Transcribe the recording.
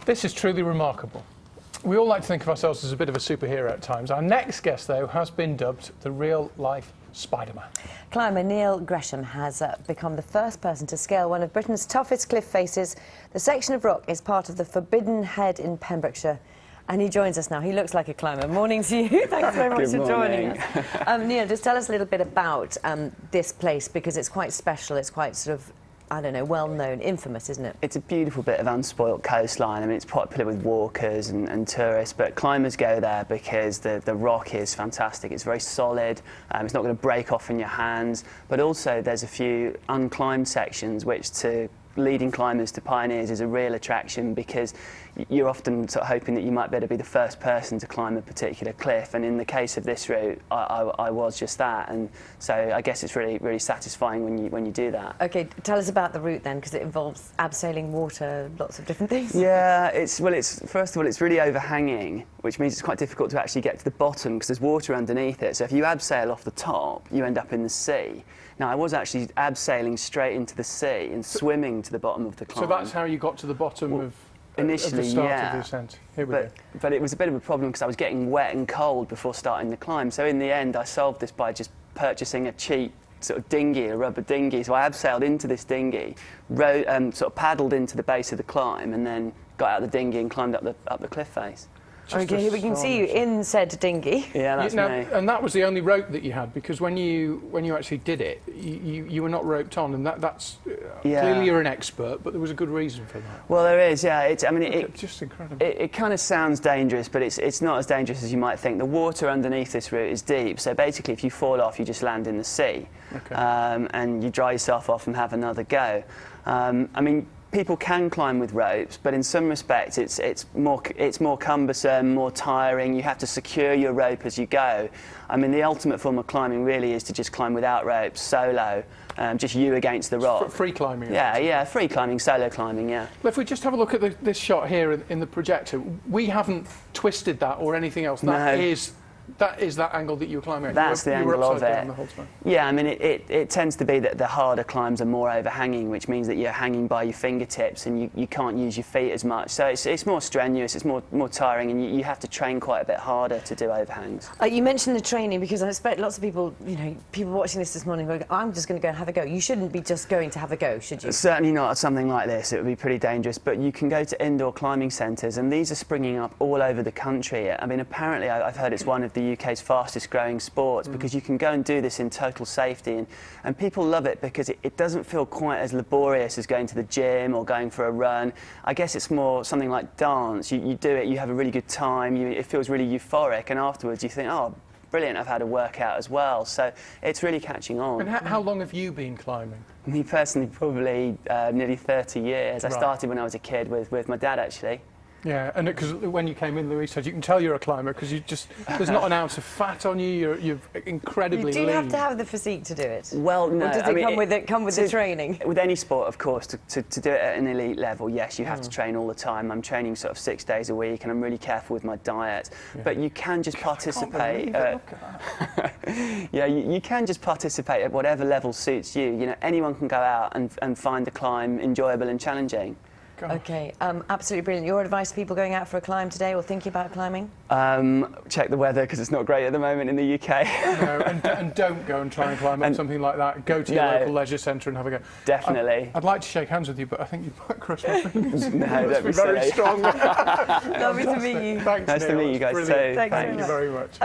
This is truly remarkable. We all like to think of ourselves as a bit of a superhero at times. Our next guest, though, has been dubbed the real-life Spider-Man. Climber Neil Gresham has become the first person to scale one of Britain's toughest cliff faces. The section of rock is part of the Forbidden Head in Pembrokeshire. And he joins us now. He looks like a climber. Morning to you. Thanks very much for joining us. Neil, just tell us a little bit about this place, because it's quite special. It's quite sort of, I don't know, well-known, infamous, isn't it? It's a beautiful bit of unspoilt coastline. I mean, it's popular with walkers and tourists, but climbers go there because the rock is fantastic. It's very solid. It's not going to break off in your hands. But also, there's a few unclimbed sections which, to leading climbers, to pioneers, is a real attraction, because you're often sort of hoping that you might be able to be the first person to climb a particular cliff, and in the case of this route, I was just that, and so I guess it's really satisfying when you do that. Okay, tell us about the route then, because it involves abseiling water, lots of different things. Yeah, it's first of all, it's really overhanging, which means it's quite difficult to actually get to the bottom because there's water underneath it. So if you abseil off the top, you end up in the sea. Now, I was actually abseiling straight into the sea and swimming to the bottom of the climb. So that's how you got to the bottom of initially, the start yeah. of the ascent. Here we go. But it was a bit of a problem because I was getting wet and cold before starting the climb. So in the end, I solved this by just purchasing a cheap sort of dinghy, a rubber dinghy. So I abseiled into this dinghy, sort of paddled into the base of the climb, and then got out of the dinghy and climbed up the cliff face. Okay, here we can see you in said dinghy. Yeah, that's me. And that was the only rope that you had, because when you actually did it, you were not roped on, and that's clearly you're an expert, but there was a good reason for that. Well, there is, yeah. It's just incredible. It kind of sounds dangerous, but it's not as dangerous as you might think. The water underneath this route is deep, so basically if you fall off, you just land in the sea. Okay. And you dry yourself off and have another go. I mean, people can climb with ropes, but in some respects it's more cumbersome, more tiring. You have to secure your rope as you go. I mean, the ultimate form of climbing really is to just climb without ropes, solo, just you against the rock. Free climbing. Yeah, free climbing, solo climbing, yeah. Well, if we just have a look at this shot here in the projector, we haven't twisted that or anything else. That is that angle that you were climbing at. That's the angle of it. The whole time. Yeah, I mean, it tends to be that the harder climbs are more overhanging, which means that you're hanging by your fingertips and you can't use your feet as much. So it's more strenuous, it's more tiring, and you have to train quite a bit harder to do overhangs. You mentioned the training, because I expect lots of people, people watching this morning, go, I'm just going to go and have a go. You shouldn't be just going to have a go, should you? Certainly not at something like this. It would be pretty dangerous. But you can go to indoor climbing centres, and these are springing up all over the country. I mean, apparently, I've heard it's one of the UK's fastest growing sports, because you can go and do this in total safety, and people love it because it doesn't feel quite as laborious as going to the gym or going for a run. I guess it's more something like dance. You do it, you have a really good time, it feels really euphoric, and afterwards you think, oh, brilliant, I've had a workout as well. So it's really catching on. And how long have you been climbing? Me personally, probably nearly 30 years. I started when I was a kid with my dad, actually. Yeah, and because when you came in, Louise said, you can tell you're a climber because there's not an ounce of fat on you. You're incredibly lean. Do you have to have the physique to do it? Well, no. Or does it come with the training? With any sport, of course, to do it at an elite level, yes, you have to train all the time. I'm training sort of 6 days a week, and I'm really careful with my diet. Yeah. But you can just participate. Look at that. Yeah, you can just participate at whatever level suits you. Anyone can go out and find the climb enjoyable and challenging. Gosh. Okay, absolutely brilliant. Your advice to people going out for a climb today or thinking about climbing? Check the weather, because it's not great at the moment in the UK. No, and don't go and try and climb up something like that. Go to your local leisure centre and have a go. Definitely. I'd like to shake hands with you, but I think you might crush my fingers. No, don't be very silly. strong. Lovely to meet you. Thanks, nice Neil. to meet you guys too. Thank you very much.